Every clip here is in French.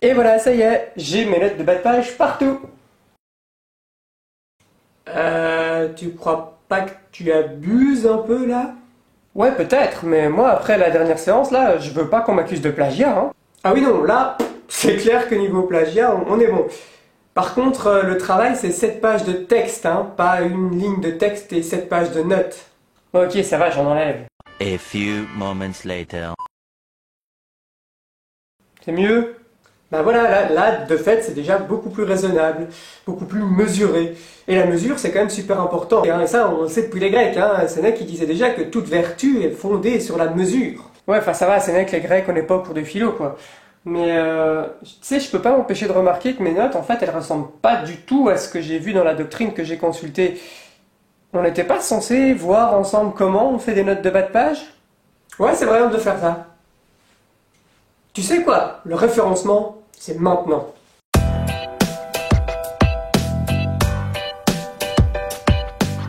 Et voilà, ça y est, j'ai mes notes de bas de page partout. Tu crois pas que tu abuses un peu là? Ouais, peut-être, mais moi, après la dernière séance, là, je veux pas qu'on m'accuse de plagiat, hein. Ah oui, non, là, c'est clair que niveau plagiat, on est bon. Par contre, le travail, c'est 7 pages de texte, hein, pas une ligne de texte et 7 pages de notes. Ok, ça va, j'en enlève. A few moments later. C'est mieux? Ben voilà, là, de fait, c'est déjà beaucoup plus raisonnable, beaucoup plus mesuré. Et la mesure, c'est quand même super important. Et ça, on le sait depuis les Grecs, hein. Sénèque qui disait déjà que toute vertu est fondée sur la mesure. Ouais, enfin ça va, Sénèque, les Grecs, on n'est pas au cours de philo, quoi. Mais, tu sais, je peux pas m'empêcher de remarquer que mes notes, en fait, elles ressemblent pas du tout à ce que j'ai vu dans la doctrine que j'ai consultée. On n'était pas censé voir ensemble comment on fait des notes de bas de page? Ouais, c'est vrai, on doit faire ça. Tu sais quoi? Le référencement, c'est maintenant.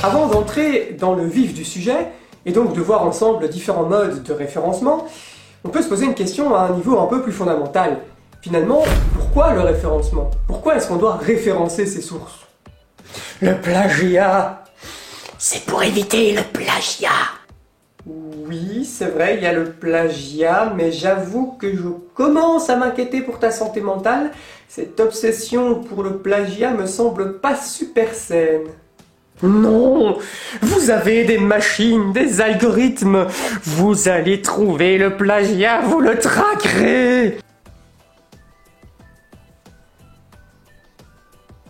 Avant d'entrer dans le vif du sujet, et donc de voir ensemble différents modes de référencement, on peut se poser une question à un niveau un peu plus fondamental. Finalement, pourquoi le référencement? Pourquoi est-ce qu'on doit référencer ses sources? Le plagiat! C'est pour éviter le plagiat. Oui, c'est vrai, il y a le plagiat, mais j'avoue que je commence à m'inquiéter pour ta santé mentale. Cette obsession pour le plagiat me semble pas super saine. Non, vous avez des machines, des algorithmes, vous allez trouver le plagiat, vous le traquerez.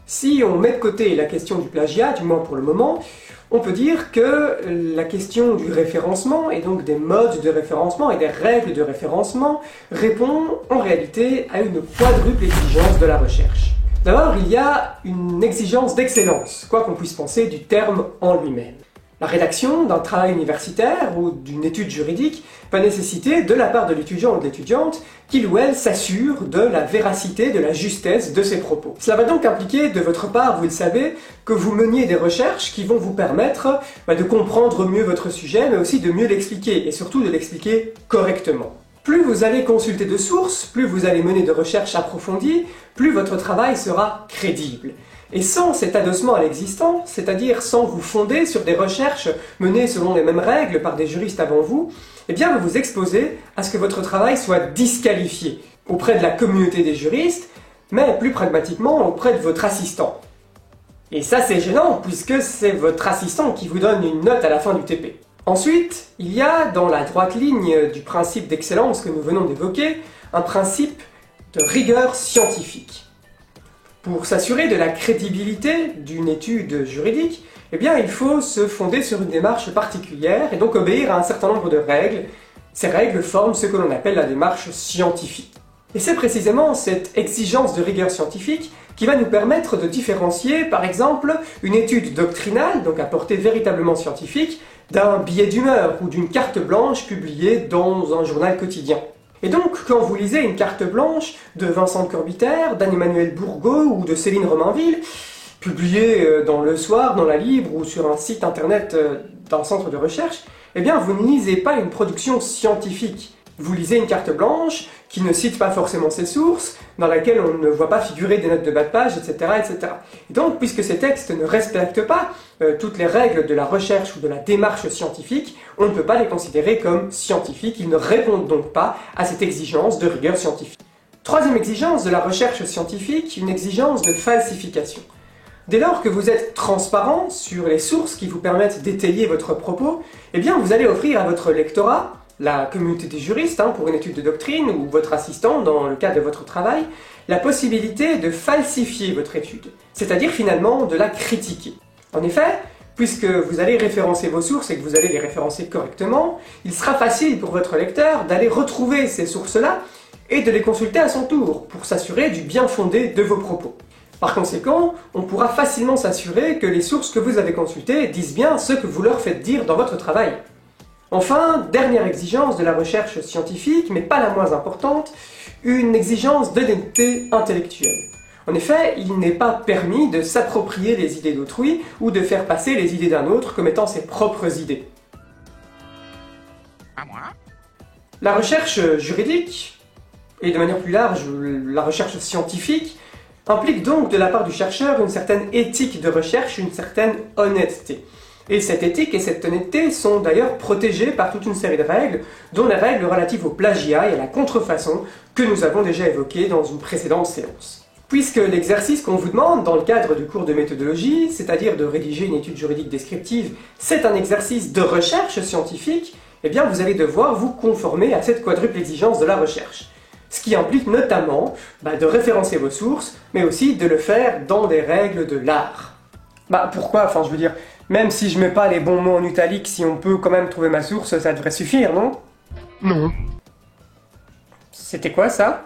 Si on met de côté la question du plagiat, du moins pour le moment, on peut dire que la question du référencement, et donc des modes de référencement et des règles de référencement, répond en réalité à une quadruple exigence de la recherche. D'abord, il y a une exigence d'excellence, quoi qu'on puisse penser du terme en lui-même. La rédaction d'un travail universitaire ou d'une étude juridique va nécessiter de la part de l'étudiant ou de l'étudiante qu'il ou elle s'assure de la véracité, de la justesse de ses propos. Cela va donc impliquer de votre part, vous le savez, que vous meniez des recherches qui vont vous permettre de comprendre mieux votre sujet, mais aussi de mieux l'expliquer, et surtout de l'expliquer correctement. Plus vous allez consulter de sources, plus vous allez mener de recherches approfondies, plus votre travail sera crédible. Et sans cet adossement à l'existant, c'est-à-dire sans vous fonder sur des recherches menées selon les mêmes règles par des juristes avant vous, eh bien vous vous exposez à ce que votre travail soit disqualifié auprès de la communauté des juristes, mais plus pragmatiquement auprès de votre assistant. Et ça c'est gênant, puisque c'est votre assistant qui vous donne une note à la fin du TP. Ensuite, il y a dans la droite ligne du principe d'excellence que nous venons d'évoquer, un principe de rigueur scientifique. Pour s'assurer de la crédibilité d'une étude juridique, eh bien, il faut se fonder sur une démarche particulière et donc obéir à un certain nombre de règles. Ces règles forment ce que l'on appelle la démarche scientifique. Et c'est précisément cette exigence de rigueur scientifique qui va nous permettre de différencier, par exemple, une étude doctrinale, donc à portée véritablement scientifique, d'un billet d'humeur ou d'une carte blanche publiée dans un journal quotidien. Et donc, quand vous lisez une carte blanche de Vincent de Corbitaire, d'Anne-Emmanuel Bourgault ou de Céline Romainville, publiée dans Le Soir, dans La Libre ou sur un site internet d'un centre de recherche, eh bien, vous ne lisez pas une production scientifique. Vous lisez une carte blanche qui ne cite pas forcément ses sources, dans laquelle on ne voit pas figurer des notes de bas de page, etc., etc. Et donc, puisque ces textes ne respectent pas toutes les règles de la recherche ou de la démarche scientifique, on ne peut pas les considérer comme scientifiques, ils ne répondent donc pas à cette exigence de rigueur scientifique. Troisième exigence de la recherche scientifique, une exigence de falsification. Dès lors que vous êtes transparent sur les sources qui vous permettent d'étayer votre propos, eh bien vous allez offrir à votre lectorat, la communauté des juristes pour une étude de doctrine ou votre assistant dans le cadre de votre travail, la possibilité de falsifier votre étude, c'est-à-dire finalement de la critiquer. En effet, puisque vous allez référencer vos sources et que vous allez les référencer correctement, il sera facile pour votre lecteur d'aller retrouver ces sources-là et de les consulter à son tour pour s'assurer du bien fondé de vos propos. Par conséquent, on pourra facilement s'assurer que les sources que vous avez consultées disent bien ce que vous leur faites dire dans votre travail. Enfin, dernière exigence de la recherche scientifique, mais pas la moins importante, une exigence d'honnêteté intellectuelle. En effet, il n'est pas permis de s'approprier les idées d'autrui ou de faire passer les idées d'un autre comme étant ses propres idées. La recherche juridique et de manière plus large, la recherche scientifique, implique donc de la part du chercheur une certaine éthique de recherche, une certaine honnêteté. Et cette éthique et cette honnêteté sont d'ailleurs protégées par toute une série de règles, dont les règles relatives au plagiat et à la contrefaçon que nous avons déjà évoquées dans une précédente séance. Puisque l'exercice qu'on vous demande dans le cadre du cours de méthodologie, c'est-à-dire de rédiger une étude juridique descriptive, c'est un exercice de recherche scientifique, eh bien vous allez devoir vous conformer à cette quadruple exigence de la recherche. Ce qui implique notamment de référencer vos sources, mais aussi de le faire dans des règles de l'art. Pourquoi? Enfin, je veux dire, même si je mets pas les bons mots en italique, si on peut quand même trouver ma source, ça devrait suffire, non? Non. C'était quoi ça?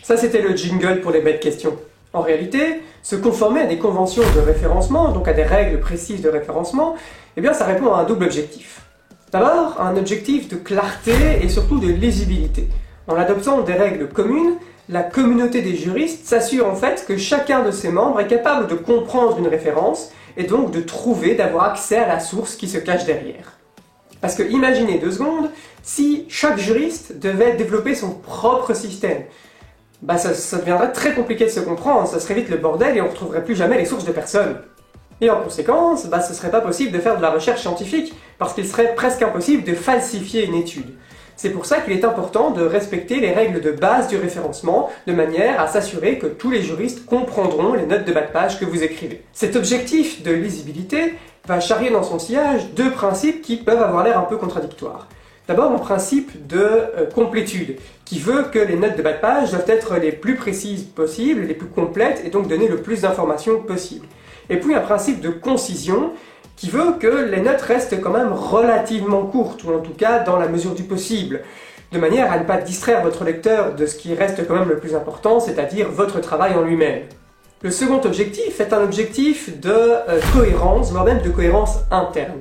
Ça c'était le jingle pour les bêtes questions. En réalité, se conformer à des conventions de référencement, donc à des règles précises de référencement, eh bien ça répond à un double objectif. D'abord, un objectif de clarté et surtout de lisibilité. En adoptant des règles communes, la communauté des juristes s'assure en fait que chacun de ses membres est capable de comprendre une référence et donc de trouver, d'avoir accès à la source qui se cache derrière. Parce que imaginez 2 secondes, si chaque juriste devait développer son propre système, ça deviendrait très compliqué de se comprendre, ça serait vite le bordel et on ne retrouverait plus jamais les sources de personne. Et en conséquence, ce serait pas possible de faire de la recherche scientifique, parce qu'il serait presque impossible de falsifier une étude. C'est pour ça qu'il est important de respecter les règles de base du référencement, de manière à s'assurer que tous les juristes comprendront les notes de bas de page que vous écrivez. Cet objectif de lisibilité va charrier dans son sillage 2 principes qui peuvent avoir l'air un peu contradictoires. D'abord, un principe de complétude, qui veut que les notes de bas de page doivent être les plus précises possibles, les plus complètes, et donc donner le plus d'informations possible. Et puis un principe de concision, qui veut que les notes restent quand même relativement courtes, ou en tout cas dans la mesure du possible, de manière à ne pas distraire votre lecteur de ce qui reste quand même le plus important, c'est-à-dire votre travail en lui-même. Le second objectif est un objectif de cohérence, voire même de cohérence interne.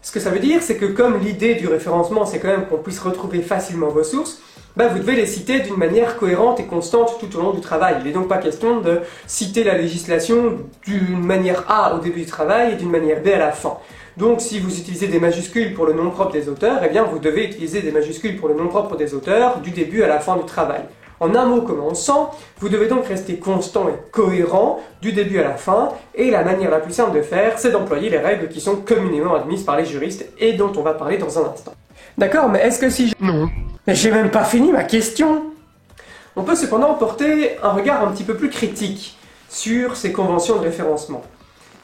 Ce que ça veut dire, c'est que comme l'idée du référencement, c'est quand même qu'on puisse retrouver facilement vos sources, vous devez les citer d'une manière cohérente et constante tout au long du travail. Il n'est donc pas question de citer la législation d'une manière A au début du travail et d'une manière B à la fin. Donc si vous utilisez des majuscules pour le nom propre des auteurs, eh bien vous devez utiliser des majuscules pour le nom propre des auteurs du début à la fin du travail. En un mot comme en 100, vous devez donc rester constant et cohérent du début à la fin, et la manière la plus simple de faire, c'est d'employer les règles qui sont communément admises par les juristes et dont on va parler dans un instant. D'accord, mais est-ce que si je... Non. Mais j'ai même pas fini ma question! On peut cependant porter un regard un petit peu plus critique sur ces conventions de référencement.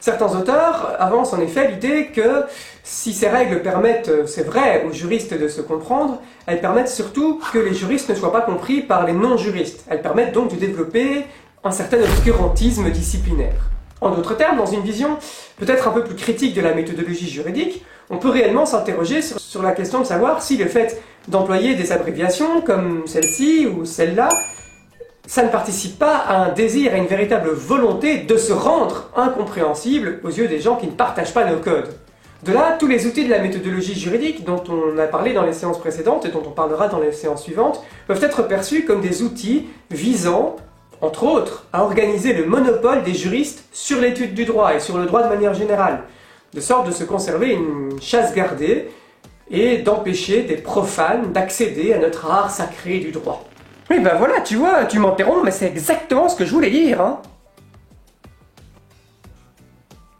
Certains auteurs avancent en effet l'idée que si ces règles permettent, c'est vrai, aux juristes de se comprendre, elles permettent surtout que les juristes ne soient pas compris par les non-juristes. Elles permettent donc de développer un certain obscurantisme disciplinaire. En d'autres termes, dans une vision peut-être un peu plus critique de la méthodologie juridique, on peut réellement s'interroger sur la question de savoir si le fait d'employer des abréviations comme celle-ci ou celle-là, ça ne participe pas à un désir, à une véritable volonté de se rendre incompréhensible aux yeux des gens qui ne partagent pas nos codes. De là, tous les outils de la méthodologie juridique dont on a parlé dans les séances précédentes et dont on parlera dans les séances suivantes peuvent être perçus comme des outils visant, entre autres, à organiser le monopole des juristes sur l'étude du droit et sur le droit de manière générale, de sorte de se conserver une chasse gardée et d'empêcher des profanes d'accéder à notre art sacré du droit. Oui, voilà, tu vois, tu m'interromps, mais c'est exactement ce que je voulais dire, hein.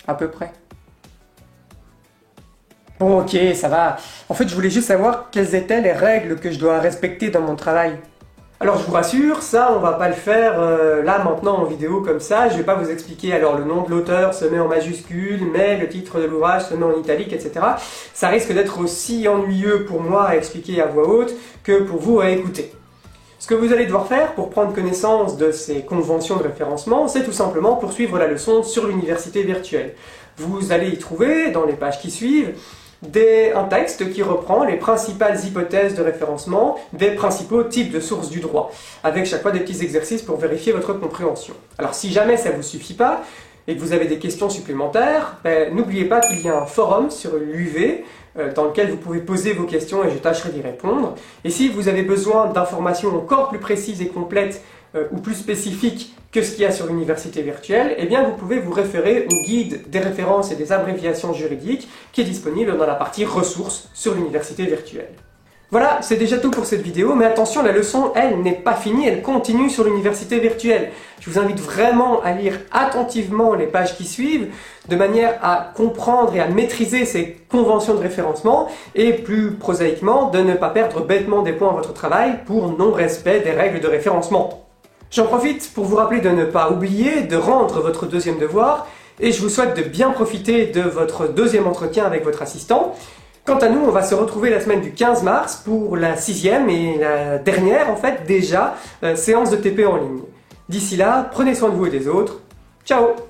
À peu près. Bon, ok, ça va. En fait, je voulais juste savoir quelles étaient les règles que je dois respecter dans mon travail. Alors, je vous rassure, ça, on va pas le faire là, maintenant, en vidéo, comme ça. Je vais pas vous expliquer, alors, le nom de l'auteur se met en majuscule, mais le titre de l'ouvrage se met en italique, etc. Ça risque d'être aussi ennuyeux pour moi à expliquer à voix haute que pour vous à écouter. Ce que vous allez devoir faire pour prendre connaissance de ces conventions de référencement, c'est tout simplement poursuivre la leçon sur l'université virtuelle. Vous allez y trouver, dans les pages qui suivent, un texte qui reprend les principales hypothèses de référencement des principaux types de sources du droit, avec chaque fois des petits exercices pour vérifier votre compréhension. Alors si jamais ça ne vous suffit pas, et que vous avez des questions supplémentaires, n'oubliez pas qu'il y a un forum sur l'UV dans lequel vous pouvez poser vos questions et je tâcherai d'y répondre. Et si vous avez besoin d'informations encore plus précises et complètes ou plus spécifiques que ce qu'il y a sur l'université virtuelle, eh bien vous pouvez vous référer au guide des références et des abréviations juridiques qui est disponible dans la partie ressources sur l'université virtuelle. Voilà, c'est déjà tout pour cette vidéo, mais attention, la leçon, elle, n'est pas finie, elle continue sur l'université virtuelle. Je vous invite vraiment à lire attentivement les pages qui suivent, de manière à comprendre et à maîtriser ces conventions de référencement, et plus prosaïquement, de ne pas perdre bêtement des points à votre travail pour non-respect des règles de référencement. J'en profite pour vous rappeler de ne pas oublier de rendre votre deuxième devoir, et je vous souhaite de bien profiter de votre deuxième entretien avec votre assistant. Quant à nous, on va se retrouver la semaine du 15 mars pour la 6e et la dernière, en fait, déjà, séance de TP en ligne. D'ici là, prenez soin de vous et des autres. Ciao!